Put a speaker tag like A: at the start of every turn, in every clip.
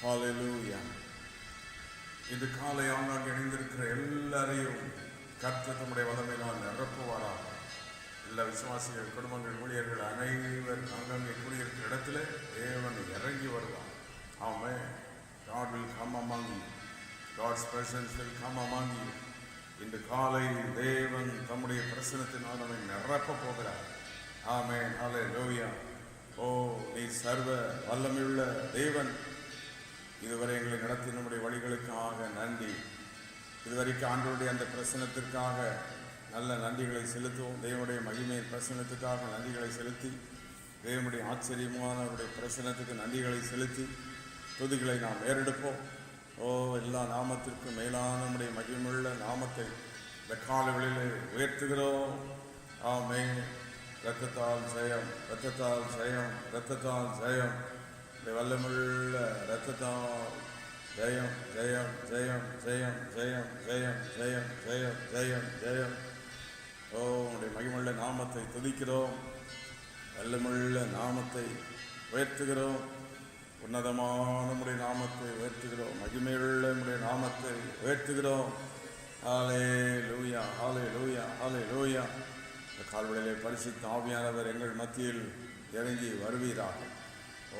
A: ஹல்லேலூயா. இந்த காலை ஆங்காங்கே இணைந்திருக்கிற எல்லாரையும் கர்த்தர் தம்முடைய வல்லமையினால் நிரப்புவாராக. எல்லா விசுவாசிகள், குடும்பங்கள், ஊழியர்கள் அனைவர் ஆங்காங்கே கூடியிருக்கிற இடத்துல தேவன் இறங்கி வருவார். ஆமென். God will come among you. God's presence will come among you. இந்த காலை தேவன் தம்முடைய பிரசன்னத்தினால் நம்மை நிரப்ப போகிறார். ஆமென். ஹல்லேலூயா. ஓ, நீ சர்வ வல்லமையுள்ள தேவன். இதுவரை எங்களை நடத்தி நம்முடைய வழிகளுக்காக நன்றி. இதுவரைக்கும் ஆண்டவருடைய அந்த பிரசனத்திற்காக நல்ல நன்றிகளை செலுத்துவோம். தேவனுடைய மகிமையின் பிரசனத்துக்காக நன்றிகளை செலுத்தி, தேவனுடைய ஆச்சரியமானவருடைய பிரசனத்துக்கு நன்றிகளை செலுத்தி துதிகளை நாம் ஏறெடுப்போம். ஓ, எல்லா நாமத்திற்கும் மேலான நம்முடைய மகிமையுள்ள நாமத்தை இந்த காலங்களிலே உயர்த்துகிறோம். ஆமென். இரத்தத்தால் ஜெயம், இரத்தத்தால் ஜெயம், இரத்தத்தால் ஜெயம், வல்லமுள்ள இரத்தத்தால் ஜெயம், ஜெயம், ஜெயம், ஜெயம், ஜெயம், ஜெயம், ஜெயம், ஜெயம், ஜெயம், ஜெயம். ஓ, உன்னுடைய மகிமுள்ள நாமத்தை துதிக்கிறோம். வல்லமுள்ள நாமத்தை உயர்த்துகிறோம். உன்னதமான நம்முடைய நாமத்தை உயர்த்துகிறோம். மகிமையுள்ள நம்முடைய நாமத்தை உயர்த்துகிறோம். ஹல்லேலூயா, ஹல்லேலூயா, ஹல்லேலூயா. இந்த கால்வழியிலே பரிசுத்த ஆவியானவர் எங்கள் மத்தியில் இறங்கி வருவீராக.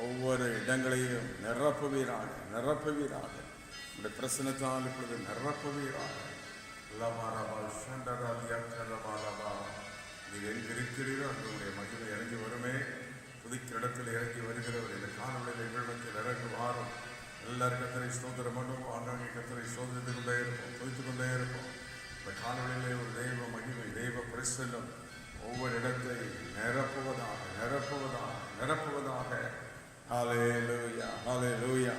A: ஒவ்வொரு இடங்களையும் நிரப்புவீராக, நிரப்புவீராக. உடைய பிரசனத்தால் இப்பொழுது நிரப்புவீராக. நீ எங்கிருக்கிறீரோ அங்களுடைய மகிமை இறங்கி வருமே. புதிக்கிற இடத்தில் இறங்கி வருகிறவர் இந்த காலவழியில் எங்கள் மத்தியில் இறங்கி வாரும். எல்லாரும் கத்தரை ஸ்தோத்திரம் பண்ணுவோம். ஆண்டாங்க கத்தரை சோதரித்து கொண்டே இருப்போம், துதித்து கொண்டே இருப்போம். இந்த காலவழியிலே ஒரு தெய்வ மகிமை, தெய்வ பிரசன்னம் ஒவ்வொரு இடத்தை நிரப்புவதாக, நிரப்புவதாக, நிரப்புவதாக. ஹல்லேலூயா, ஹல்லேலூயா.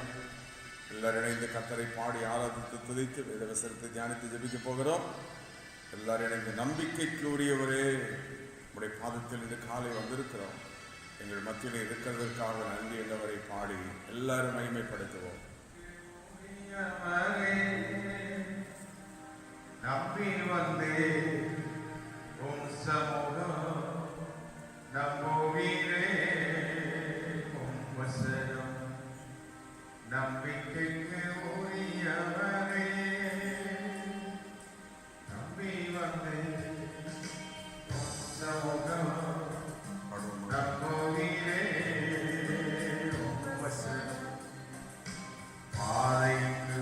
A: எல்லாரும் இணைந்து கர்த்தரை பாடி ஆராதித்து துதித்து வேத வசனத்தை தியானித்து ஜெபிக்க போகிறோம். எல்லாரும் இணைந்து நம்பிக்கைக்கு உரியவரே உடைய பாதத்தில் இந்த காலை வந்திருக்கிறோம். எங்கள் மத்தியில் இருக்கிறதற்காக நன்றி என்றவரை பாடி எல்லாரும் மகிமைப்படுத்துவோம்.
B: நம்பி வந்தே உம் சமூகம் நம்புவீரே. நம்பிக்கைக்கு உரியவரே நம்பி வந்து சமூகம் நம்புவீரே. பாதைக்கு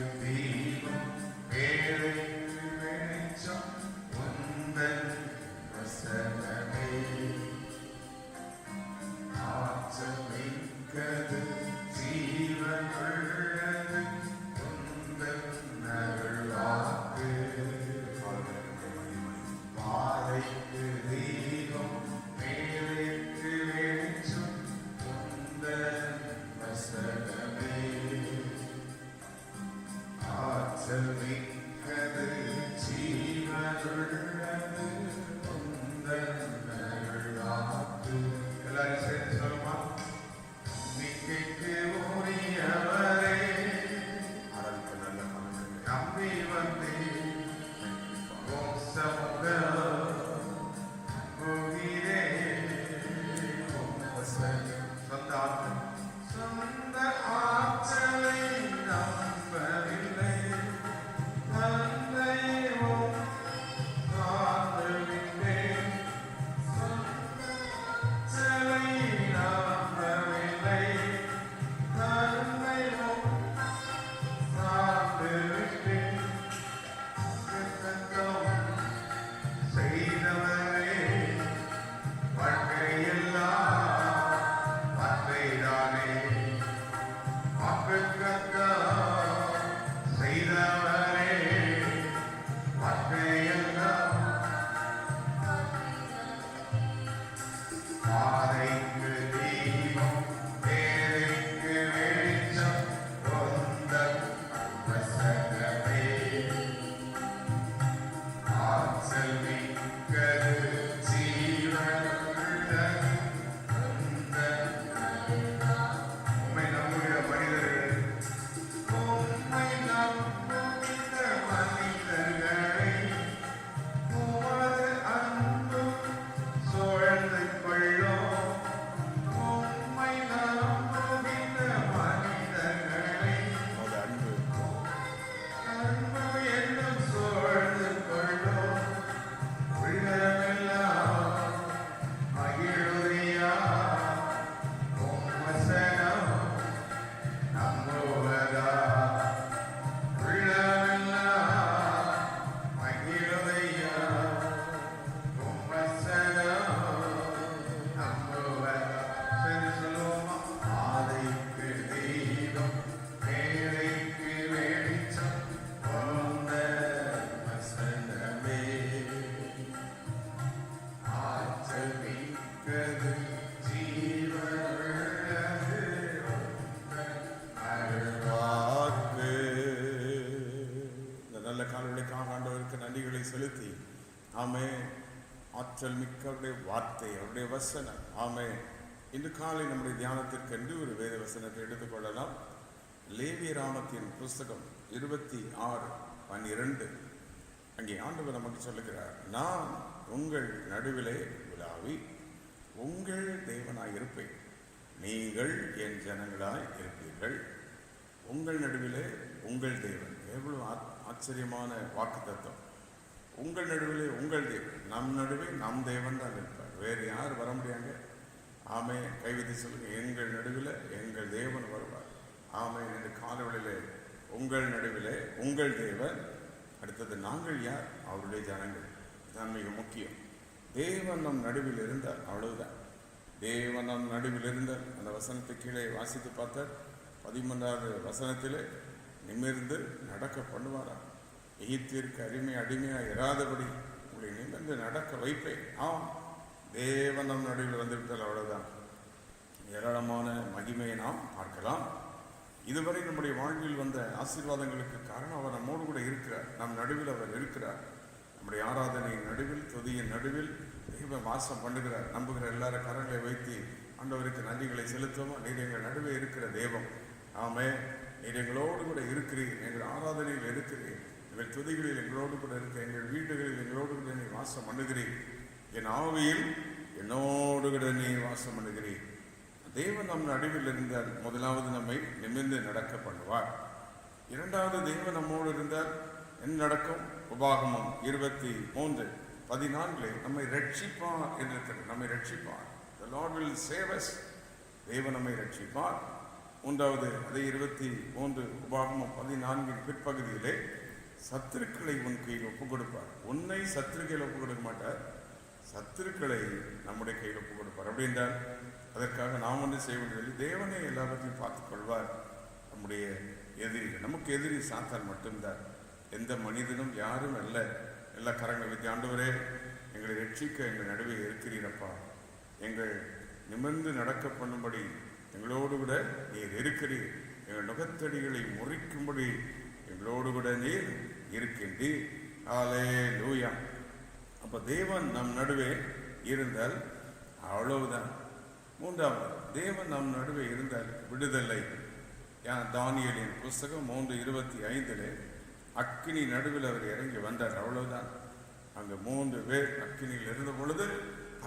A: ஆமே. ஆற்றல் மிக்க அவருடைய வார்த்தை, அவருடைய வசனம். ஆமே. இன்று காலை நம்முடைய தியானத்திற்கென்று ஒரு வேத வசனத்தை எடுத்துக்கொள்ளலாம். லேவியராமத்தின் புஸ்தகம் 26:12. அங்கே ஆண்டவர் நமக்கு சொல்லுகிறார், நான் உங்கள் நடுவிலே உலாவி உங்கள் தேவனாய் இருப்பேன், நீங்கள் என் ஜனங்களாய் இருப்பீர்கள். உங்கள் நடுவிலே உங்கள் தேவன். எவ்வளவு ஆச்சரியமான வாக்கு தத்துவம். உங்கள் நடுவிலே உங்கள் தேவன். நம் நடுவே நம் தேவன் தான் இருப்பார், வேறு யார் வர முடியாங்க? ஆமே. கைவிதி சொல்லுங்க, எங்கள் நடுவில் எங்கள் தேவன் வருவார். ஆமே. என்று காலவெளியிலே உங்கள் நடுவிலே உங்கள் தேவன். அடுத்தது நாங்கள் யார்? அவருடைய ஜனங்கள். இதுதான் மிக முக்கியம். தேவன் நம் நடுவில் இருந்தார், அவ்வளவுதான். தேவன் நம் நடுவில் இருந்தார். அந்த வசனத்தை கீழே வாசித்து பார்த்தார். 13வது வசனத்திலே நிமிர்ந்து நடக்க பண்ணுவாராம். எகிப்திற்கு அடிமையாக இராதபடி உங்களை நிமிர்ந்து நடக்க வைப்பேன். ஆம், தேவன் நம் நடுவில் வந்துவிட்டால் அவ்வளவுதான். ஏராளமான மகிமையை நாம் பார்க்கலாம். இதுவரை நம்முடைய வாழ்வில் வந்த ஆசீர்வாதங்களுக்கு காரணம் அவர் நம்மோடு கூட இருக்கிறார். நம் நடுவில் அவர் இருக்கிறார். நம்முடைய ஆராதனையின் நடுவில், துதியின் நடுவில் தெய்வ வாசம் பண்ணுகிறார். நம்புகிற எல்லாரும் கரங்களை வைத்து ஆண்டவருக்கு நன்றிகளை செலுத்துவோமா? நீர் எங்கள் நடுவே இருக்கிற தெய்வம். ஆமே. நீர் எங்களோடு கூட இருக்கிறீர், எங்கள் ஆராதனையில் இருக்கிறீர், எங்கள் துதிகளில் எங்களோடு கூட இருக்க, எங்கள் வீடுகளில் எங்களோடு கூட நீ வாசம் பண்ணுகிறீர். என் ஆவியில் என்னோடு கூட நீ வாசம் பண்ணுகிறீர். தேவன் நம் நடுவில் இருந்தால் முதலாவது நம்மை நிமிர்ந்து நடக்க பண்ணுவார். இரண்டாவது, தேவன் நம்மோடு இருந்தால் என்ன நடக்கும்? உபாகமம் 23:14 நம்மை ரட்சிப்பார் என்று நம்மை ரட்சிப்பார். The Lord will save us. தேவன் நம்மை ரட்சிப்பார். மூன்றாவது, அதே 23 உபாகமம் 14 பிற்பகுதியிலே சத்துருக்களை உன் கையில் ஒப்புக் கொடுப்பார். உன்னை சத்துருக்கையில் ஒப்புக் கொடுக்க மாட்டார், சத்துருக்களை நம்முடைய கையில் ஒப்புக் கொடுப்பார். அப்படி என்றால் அதற்காக நாம் ஒன்று செய்ய வேண்டியதில்லை. தேவனே எல்லாவற்றையும் பார்த்துக் கொள்வார். நம்முடைய எதிரிகள், நமக்கு எதிரி சாத்தான் மட்டும்தான், எந்த மனிதனும் யாரும் அல்ல. எல்லா கரங்களை வைத்து, ஆண்டவரே எங்களை ரட்சிக்க எங்கள் நடுவே இருக்கிறீரப்பா, எங்கள் நிமிர்ந்து நடக்க பண்ணும்படி எங்களோடு கூட நீர் இருக்கிறீர், எங்கள் நுகத்தடிகளை முறிக்கும்படி எங்களோடு கூட நீர் இருக்கின்றீர். ஹல்லேலூயா. அப்ப தேவன் நம் நடுவே இருந்தால் அவ்வளவுதான். மூன்றாவது, தேவன் நம் நடுவே இருந்தால் விடுதலை. தானியேலின் புஸ்தகம் 3:25 அக்கினி நடுவில் அவர் இறங்கி வந்தார், அவ்வளவுதான். அங்கு 3 பேர் அக்கினியில் இருந்த பொழுது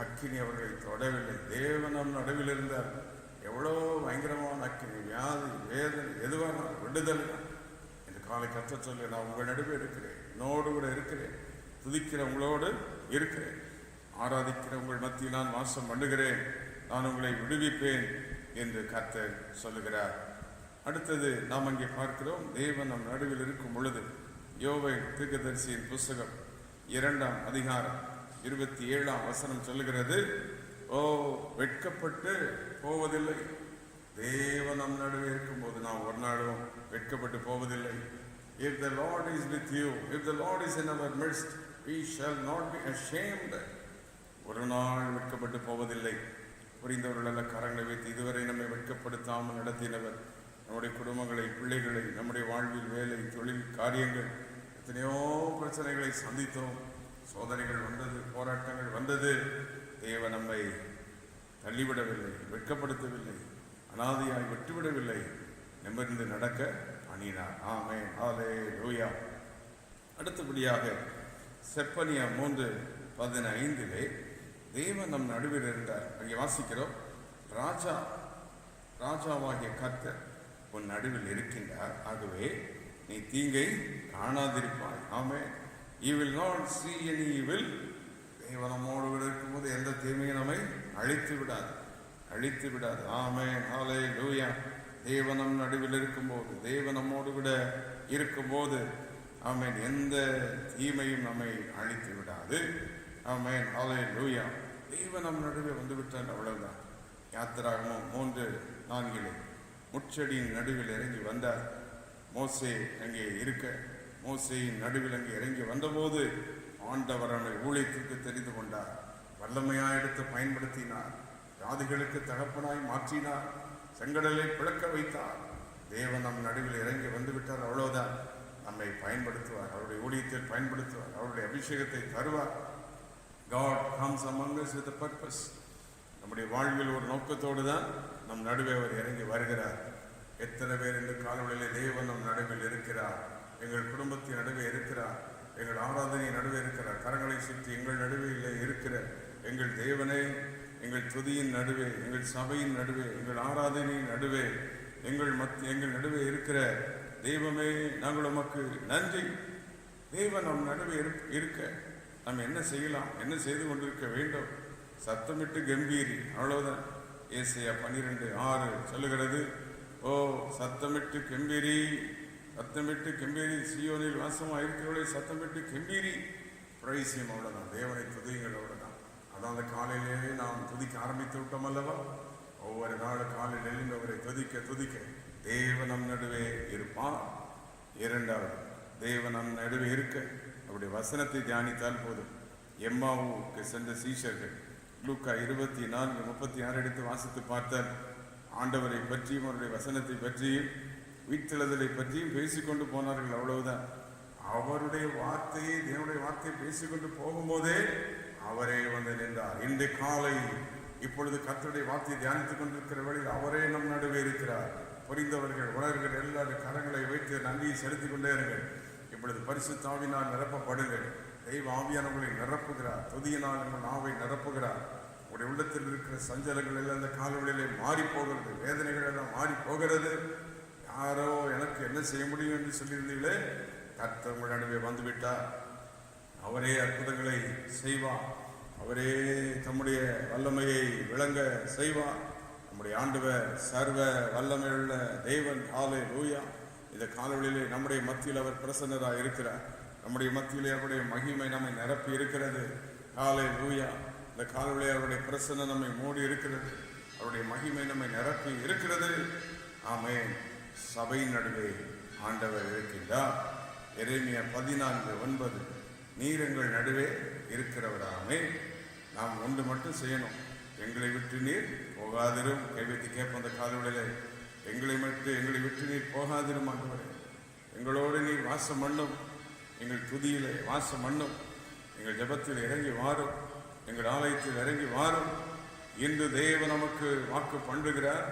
A: அக்கினி அவர்களை தொடவில்லை. தேவன் நம் நடுவில் இருந்தார். எவ்வளோ பயங்கரமான அக்கினி, வியாதி, வேதனை, எதுவான விடுதலை என்று காலை கற்ற சொல்லி, நான் உங்கள் நடுவே இருக்கிறேன், என்னோடு கூட இருக்கிறேன், துதிக்கிற உங்களோடு இருக்கிறேன், ஆராதிக்கிற உங்கள் மத்தியில் நான் வாசம் பண்ணுகிறேன், நான் உங்களை விடுவிப்பேன் என்று கர்த்தர் சொல்லுகிறார். அடுத்தது நாம் அங்கே பார்க்கிறோம், தேவன் நம் நடுவில் இருக்கும் பொழுது யோவேல் தீர்க்கதரிசியின் புஸ்தகம் 2ஆம் அதிகாரம் 27ஆம் வசனம் சொல்லுகிறது, ஓ வெட்கப்பட்டு போவதில்லை. தேவன் நம் நடுவே இருக்கும் போது நாம் ஒரு நாளும் வெட்கப்பட்டு போவதில்லை. If the Lord is with you, if the Lord is in our midst, we shall not be ashamed. ஒரு நாள் வெட்கப்பட்டு போவதில்லை. புரிந்தவர்கள் கரங்களை வைத்து, இதுவரை நம்மை வெட்கப்படுத்தாமல் நடத்தினவர், நம்முடைய குடும்பங்களை, பிள்ளைகளை, நம்முடைய வாழ்வில் வேலை, தொழில், காரியங்கள், எத்தனையோ பிரச்சனைகளை சந்தித்தோம். சோதனைகள் வந்தது, போராட்டங்கள் வந்தது. தேவன் நம்மை தள்ளிவிடவில்லை, வெட்கப்படுத்தவில்லை, அனாதையாய் விட்டுவிடவில்லை, நிமிர்ந்து நடக்க பண்ணினார். ஆமென். ஹல்லேலூயா. அடுத்தபடியாக செப்பனியா 3:15 தேவன் நம் நடுவில் இருந்தார். அங்கே வாசிக்கிறோம், ராஜாவாகிய கர்த்தர் உன் நடுவில் இருக்கின்றார், ஆகவே நீ தீங்கை காணாதிருப்பாய். ஆமென். You will not see any evil. தேவன் நம்மோடு கூட இருக்கும்போது எந்த தீமையும் நம்மை அழித்து விடாது. ஆமென். ஹல்லேலூயா. தேவன் நம் நடுவில் இருக்கும்போது, தேவன் நம்மோடு கூட இருக்கும்போது, ஆமென், எந்த தீமையும் நம்மை அழித்து விடாது. ஆமென். ஹல்லேலூயா. தேவன் நம் நடுவே வந்து விட்டார், அவ்வளவுதான். யாத்திராகமம் 3:4 முட்செடியின் நடுவில் இறங்கி வந்தார். மோசே அங்கே இருக்க, மோசேயின் நடுவில் அங்கே இறங்கி வந்தபோது ஆண்டவர் அவனை ஊழியத்திற்கு தெரிந்து கொண்டார். வல்லமையாய் எடுத்து பயன்படுத்தினார். ஜாதிகளுக்கு தகப்பனாய் மாற்றினார். செங்கடலை பிளக்க வைத்தார். தேவன் நம் நடுவில் இறங்கி வந்து விட்டார், அவ்வளவுதான். நம்மை பயன்படுத்துவார், அவருடைய ஊழியத்தில் பயன்படுத்துவார், அவருடைய அபிஷேகத்தை தருவார். God comes among us with a purpose. நம்முடைய வாழ்வில் ஒரு நோக்கத்தோடு தான் நம் நடுவே அவர் இறங்கி வருகிறார். எத்தனை பேர் இந்த காலவெளியிலே தேவன் நம் நடுவில் இருக்கிறார், எங்கள் குடும்பத்தின் நடுவே இருக்கிறார், எங்கள் ஆராதனை நடுவே இருக்கிறார், கரங்களை சுற்றி எங்கள் நடுவில் இருக்கிற எங்கள் தேவனே, எங்கள் துதியின் நடுவே, எங்கள் சபையின் நடுவே, எங்கள் ஆராதனையின் நடுவே, எங்கள் நடுவே இருக்கிற தெய்வமே, நாங்கள் உமக்கு நன்றி. தேவன் நம் நடுவே இருக்க நாம் என்ன செய்யலாம், என்ன செய்து கொண்டிருக்க வேண்டும்? சத்தமிட்டு கம்பீரி, அவ்வளவுதான். ஏசாயா 12:6 சொல்லுகிறது, ஓ சத்தமிட்டு கம்பீரி, சத்தமிட்டு கம்பீரி, சீயோனில் வாசமாக இருக்கிறவளை சத்தமிட்டு கம்பீரி, பிரைசியம். அவ்வளவுதான், தேவனை துதியுங்கள், அவ்வளவுதான். அதாவது காலையிலேயே நாம் துதிக்க ஆரம்பித்து விட்டோம் அல்லவா? ஒவ்வொரு நாள் காலையில் எழுந்து அவரை துதிக்க தேவன் நம் நடுவே இருப்பான். இரண்டாவது, தேவன் நம் நடுவே இருக்க அவருடைய வசனத்தை தியானித்தால் போதும். எம்மாவுக்கு சென்ற சீஷர்கள் லூக்கா 24:36 எடுத்து வாசித்து பார்த்தால் ஆண்டவரை பற்றியும் அவருடைய வசனத்தை பற்றியும் உயிர்த்தெழுதலை பற்றியும் பேசிக்கொண்டு போனார்கள், அவ்வளவுதான். அவருடைய வார்த்தையை, தேவனுடைய வார்த்தையை பேசிக்கொண்டு போகும்போதே அவரே வந்து நின்றார். இன்று காலை இப்பொழுது கர்த்தருடைய வார்த்தையை தியானித்துக் கொண்டிருக்கிற வேளையில் அவரே நம் நடுவே இருக்கிறார். புரிந்தவர்கள், உணர்கிற எல்லாரும் கரங்களை வைத்து நன்றியை செலுத்திக் கொண்டே இருங்கள். இப்பொழுது பரிசுத்த ஆவியினால் நிரப்பப்படுங்கள். தெய்வ ஆவியானவர்களை நிரப்புகிறார், துதியினால் உங்கள் நாவை நிரப்புகிறார். உங்களுடைய உள்ளத்தில் இருக்கிற சஞ்சலங்கள் எல்லாம் இந்த காலவெளியிலே மாறி போகிறது, வேதனைகள் எல்லாம் மாறி போகிறது. யாரோ எனக்கு என்ன செய்ய முடியும் என்று சொல்லியிருந்தீங்களே, கர்த்தர் உங்கள் நடுவே வந்துவிட்டார். அவரே அற்புதங்களை செய்வார், அவரே தம்முடைய வல்லமையை விளங்க செய்வார். நம்முடைய ஆண்டவர் சர்வ வல்லமையுள்ள தேவன். ஹல்லேலூயா. இந்த காலவெளியிலே நம்முடைய மத்தியில் அவர் பிரசன்னராக இருக்கிறார். நம்முடைய மத்தியிலே அவருடைய மகிமை நம்மை நிரப்பி இருக்கிறது. ஹல்லேலூயா. இந்த காலவெளியிலே அவருடைய பிரசன்னம் நம்மை மூடி இருக்கிறது, அவருடைய மகிமை நம்மை நிரப்பி இருக்கிறது. ஆமென். சபையின் நடுவே ஆண்டவர் இருக்கின்றார். எரேமியா 14:9 நீர் எங்கள் நடுவே இருக்கிறவராமே. நாம் ஒன்று மட்டும் செய்யணும், எங்களை விட்டு நீர் போகாதிரும். கைவிட்டு கேட்போம் அந்த காலவெளியிலே, எங்களை விட்டு நீர் போகாதிரும் ஆண்டவரே. எங்களோடு நீர் வாசம் பண்ணும், எங்கள் துதியிலே வாசம் பண்ணும், எங்கள் ஜெபத்தில் இறங்கி வாரும், எங்கள் ஆலயத்தில் இறங்கி வாரும். இன்று தேவன் நமக்கு வாக்கு பண்ணுகிறார்,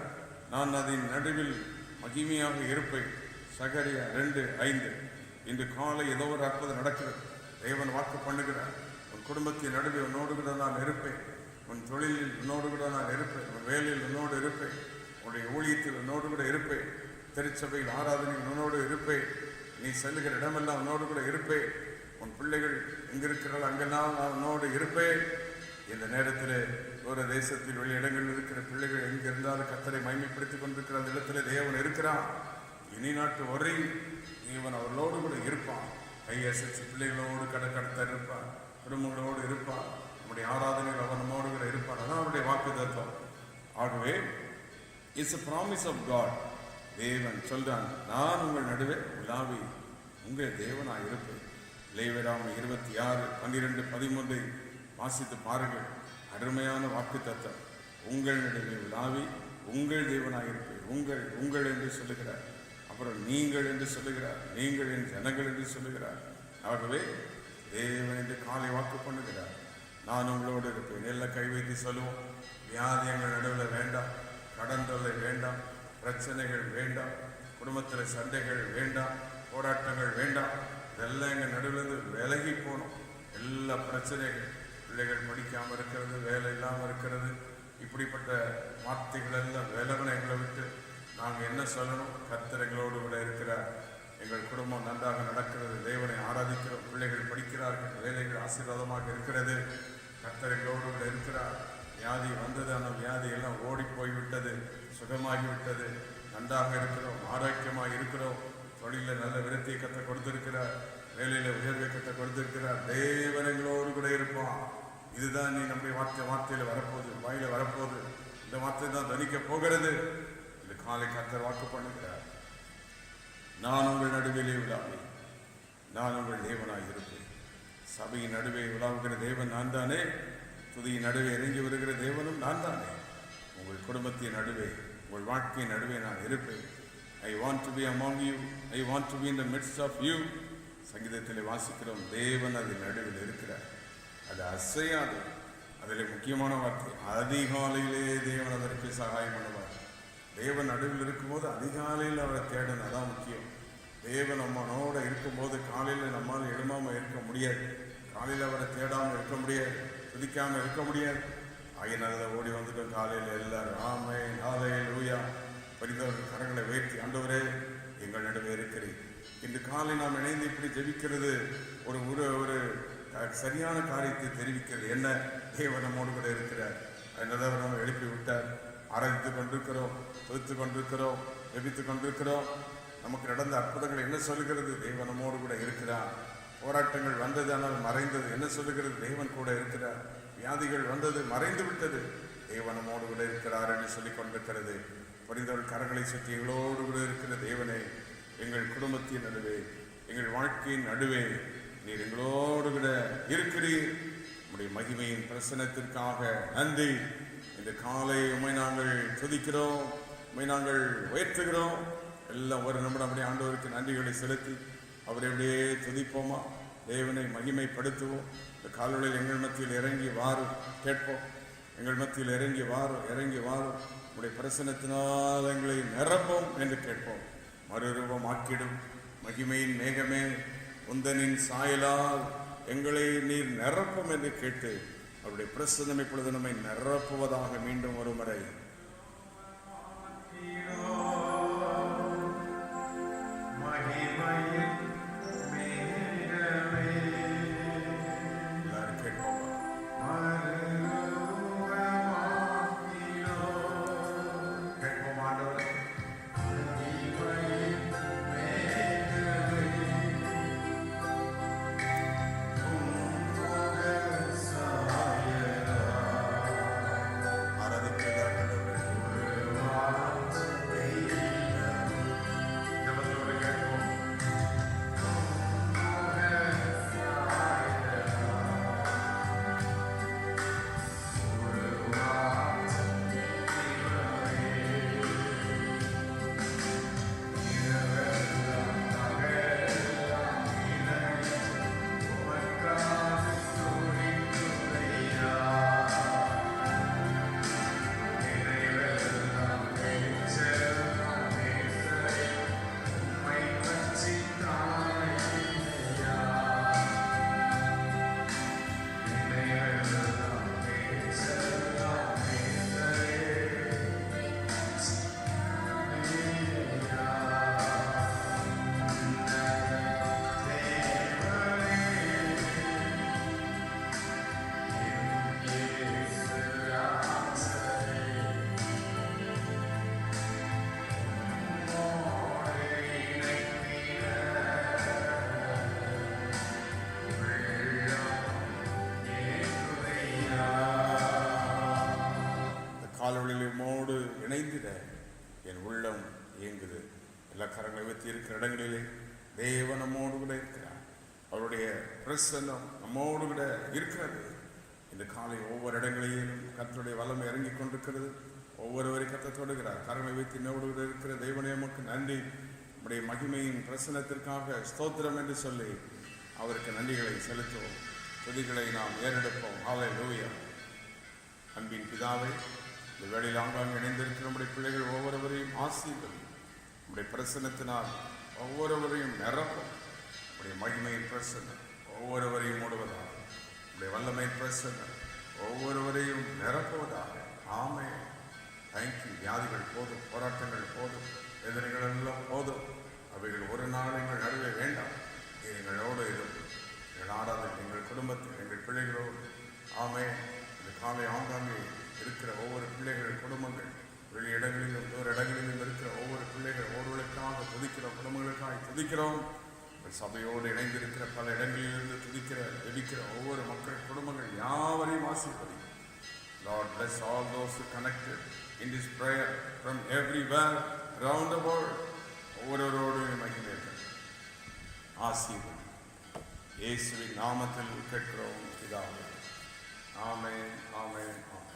A: நான் அதன் நடுவில் மகிமையாக இருப்பேன். சகரியா 2:5. இன்று காலை ஏதோ ஒரு அற்புதம் நடக்கிறது. தேவன் வாக்கு பண்ணுகிறார், உன் குடும்பத்தின் நடுவில் உன்னோடு கூட நான் இருப்பேன், உன் தொழிலில் உன்னோடு கூட நான் இருப்பேன், உன் வேலையில் உன்னோடு இருப்பேன், உன்னுடைய ஊழியத்தில் உன்னோடு கூட இருப்பேன், திருச்சபையில் ஆராதனையில் உன்னோடு இருப்பேன், நீ செல்லுகிற இடமெல்லாம் உன்னோடு கூட இருப்பேன், உன் பிள்ளைகள் எங்கிருக்கிறாள் அங்கெல்லாம் நான் உன்னோடு இருப்பேன். இந்த நேரத்தில் ஒரு தேசத்தில் வெளி இடங்களில் இருக்கிற பிள்ளைகள் எங்கிருந்தாலும் கர்த்தரை மகிமைப்படுத்திக் கொண்டிருக்கிற அந்த இடத்துல தேவன் இருக்கிறான். இனி நாட்டு வரை தேவன் அவர்களோடு கூட இருப்பான். கையசைச்சு பிள்ளைகளோடு கடற்கடத்தர் இருப்பான், குடும்பங்களோடு இருப்பான், நம்முடைய ஆராதனைகள் அவர் நம்மோடு கூட இருப்பான். அதான் அவருடைய வாக்கு தத்துவம். ஆகவே it's a promise of God. தேவன் சொல்றான், நான் உங்கள் நடுவே உலாவி உங்கள் தேவனாய் இருப்பேன். லேவியராகமம் 26:12-13 வாசித்து பாருங்கள். அருமையான வாக்கு தத்துவம். உங்கள் நடுவே உலாவி உங்கள் தேவனாய் இருப்பேன். உங்கள் என்று சொல்லுகிறார், அப்புறம் நீங்கள் என்று சொல்லுகிறார், நீங்கள் என் ஜனங்கள் என்று சொல்லுகிறார். ஆகவே தேவன் என்று காலை வாக்கு பண்ணுகிறார், நான் உங்களோடு இருப்பேன். எல்லாம் கை வைத்து சொல்லுவோம். வியாதி எங்கள் நடுவில் வேண்டாம், கடன் தொல்லை வேண்டாம், பிரச்சனைகள் வேண்டாம், குடும்பத்தில் சண்டைகள் வேண்டாம், போராட்டங்கள் வேண்டாம். இதெல்லாம் எங்கள் நடுவிலிருந்து விலகி போகணும். எல்லா பிரச்சனைகள், பிள்ளைகள் படிக்காமல் இருக்கிறது, வேலை இல்லாமல் இருக்கிறது, இப்படிப்பட்ட வார்த்தைகள் எல்லாம் விலகணும் எங்களை விட்டு. நாங்கள் என்ன சொல்லணும்? கர்த்தர் எங்களோடு கூட இருக்கிறார், எங்கள் குடும்பம் நன்றாக நடக்கிறது, தேவனை ஆராதிக்கிறோம், பிள்ளைகள் படிக்கிறார்கள், வேலைகள் ஆசீர்வாதமாக இருக்கிறது, கர்த்தர் எங்களோடு கூட இருக்கிறார். வியாதி வந்தது, அந்த வியாதி எல்லாம் ஓடி போய்விட்டது, சுகமாகிவிட்டது, நன்றாக இருக்கிறோம், ஆரோக்கியமாக இருக்கிறோம், தொழிலில் நல்ல விருத்தியை கத்த கொடுத்திருக்கிறார், வேலையில் உயர்வை கத்த கொடுத்திருக்கிறார். தேவன் எங்களோடு கூட இருப்பான். இதுதான் நீ நம்முடைய வார்த்தையில் வரப்போகுது, வாயில வரப்போகுது. இந்த வார்த்தை தான் தனிக்க போகிறது. இந்த காலை கர்த்தர் வாக்கு பண்ணுகிறார், நான் உங்கள் நடுவிலே உலாவி நான் உங்கள் தேவனாய் இருப்பேன். சபையின் நடுவே உலாவுகிற தேவன் நான் தானே, துதியின் நடுவே இறங்கி வருகிற தேவனும் நான் தானே. உங்கள் குடும்பத்தின் நடுவே, உங்கள் வாழ்க்கையின் நடுவே நான் இருப்பேன். I want to be among you, I want to be in the midst of you. சங்கீதத்தில் வாசிக்கிறோம், தேவன் அதன் நடுவில் இருக்கிறார். அது அசையாது. அதில் முக்கியமான வார்த்தை அதிகாலையிலே தேவன் அதற்கு சகாயம் பண்ணுவார். தேவன் நடுவில் இருக்கும்போது அதிகாலையில் அவரை தேடணும், அதான் முக்கியம். தேவன் நம்மனோட இருக்கும்போது காலையில் நம்மால் எழுமாமல் இருக்க முடியாது, காலையில் அவரை தேடாமல் இருக்க முடியாது, துதிக்காமல் இருக்க முடியாது. ஆகியனால ஓடி வந்துட்டோம் காலையில் எல்லாரும் ஆமென் ஹல்லேலூயா. பரிந்தவர்கள் கரங்களை உயர்த்தி ஆண்டவரே எங்கள் நடுவே இருக்கிறேன். இன்று காலை நாம் இணைந்து இப்படி ஜெபிக்கிறது ஒரு ஒரு சரியான காரியத்தை தெரிவிக்கிறது. என்ன, தேவன் நம்மோடு கூட இருக்கிறார். அதனால நம்ம எழுப்பி விட்டார். ஆராய்த்து கொண்டிருக்கிறோம், துதித்து கொண்டிருக்கிறோம், ஜெபித்து கொண்டிருக்கிறோம். நமக்கு நடந்த அற்புதங்கள் என்ன சொல்கிறது? தேவன் நம்மோடு கூட இருக்கிறார். போராட்டங்கள் வந்தது ஆனால் மறைந்தது, என்ன சொல்லுகிறது? தேவன் கூட இருக்கிறார். வியாதிகள் வந்தது, மறைந்து விட்டது, தேவன் நம்மோடு கூட இருக்கிறார் என்று சொல்லிக் கொண்டிருக்கிறது. புரிந்தவர்கள் கரங்களை சுற்றி எங்களோடு கூட இருக்கிற தேவனே, எங்கள் குடும்பத்தின் நடுவே, எங்கள் வாழ்க்கையின் நடுவே நீர் எங்களோடு கூட இருக்கிறீர். உம்முடைய மகிமையின் பிரசன்னத்திற்காக நன்றி. இந்த காலை உம்மை நாங்கள் துதிக்கிறோம், உம்மை நாங்கள் உயர்த்துகிறோம். எல்லாம் ஒரு நிமிடம் அப்படியே ஆண்டவருக்கு நன்றிகளை செலுத்தி அவரை அப்படியே துதிப்போமா, தேவனை மகிமைப்படுத்துவோம். இந்த காலொளியில் எங்கள் மத்தியில் இறங்கி வாரும் கேட்போம். எங்கள் மத்தியில் இறங்கி வாரும் உடைய பிரசன்னத்தினால் எங்களை நிரப்போம் என்று கேட்போம். மறுரூபம் ஆக்கிடும் மகிமையின் மேகமே, உந்தனின் சாயலால் எங்களை நீர் நிரப்பும் என்று கேட்டு அவருடைய பிரசன்னம் இப்பொழுது நம்மை நிரப்புவதாக மீண்டும் ஒரு முறை காலொளியிலோடு இணைந்திட என் உள்ளம் இயங்குது. எல்லா கரங்களை வைத்து இருக்கிற இடங்களிலே தேவன் நம்மோடு கூட இருக்கிறார். அவருடைய பிரசன்னம் நம்மோடு கூட இருக்கிறது. இந்த காலை ஒவ்வொரு இடங்களிலும் கர்த்தருடைய வல்லமை இறங்கி கொண்டிருக்கிறது. ஒவ்வொருவரை கர்த்தர் தொடுகிறார். கரங்களை வைத்து என்னோடு கூட இருக்கிற தேவனே உமக்கு நன்றி, நம்முடைய மகிமையின் பிரசன்னத்திற்காக ஸ்தோத்திரம் என்று சொல்லி அவருக்கு நன்றிகளை செலுத்துவோம். துதிகளை நாம் ஏறெடுப்போம். ஹல்லேலூயா. அன்பின் பிதாவை, இந்த வேளையில் ஆங்காங்கே இணைந்திருக்கிற நம்முடைய பிள்ளைகள் ஒவ்வொருவரையும் ஆசீர்வதி. நம்முடைய பிரசன்னத்தினால் ஒவ்வொருவரையும் நிரப்பும். நம்முடைய மகிமையின் பிரசன்னம் ஒவ்வொருவரையும் மூடுவதாக, நம்முடைய வல்லமை பிரசன்னம் ஒவ்வொருவரையும் நிரப்புவதாக. ஆமென். தேங்க்யூ. வியாதிகள் போதும், போராட்டங்கள் போதும், எதிரிகள் எல்லாம் போதும். அவைகள் ஒரு நாள் எங்கள் நடுவே வேண்டாம். எங்களோடு இருக்கும். எங்கள் ஆராதனை எங்கள் குடும்பத்தில் எங்கள் பிள்ளைகளோடு. ஆமென். இந்த காலை ஆங்காங்கே இருக்கிற ஒவ்வொரு பிள்ளைகள் குடும்பங்கள், வெளி இடங்களிலும் தூர இடங்களிலும் இருக்கிற ஒவ்வொரு பிள்ளைகள் ஒருவர்களுக்காக துதிக்கிறோம், குடும்பங்களுக்காக துதிக்கிறோம். சபையோடு இணைந்திருக்கிற பல இடங்களிலிருந்து துதிக்கிற ஜெபிக்கிற ஒவ்வொரு மக்கள் குடும்பங்கள் யாவரையும் ஆசீர்வதி. Lord, bless all those who connected in this prayer from everywhere around the world. ஒவ்வொருவரோடும் மகிமை ஆசீர்வதி. இயேசுவின் நாமத்தில் கேட்கிறோம் பிதாவே. ஆமென், ஆமென், ஆமென்.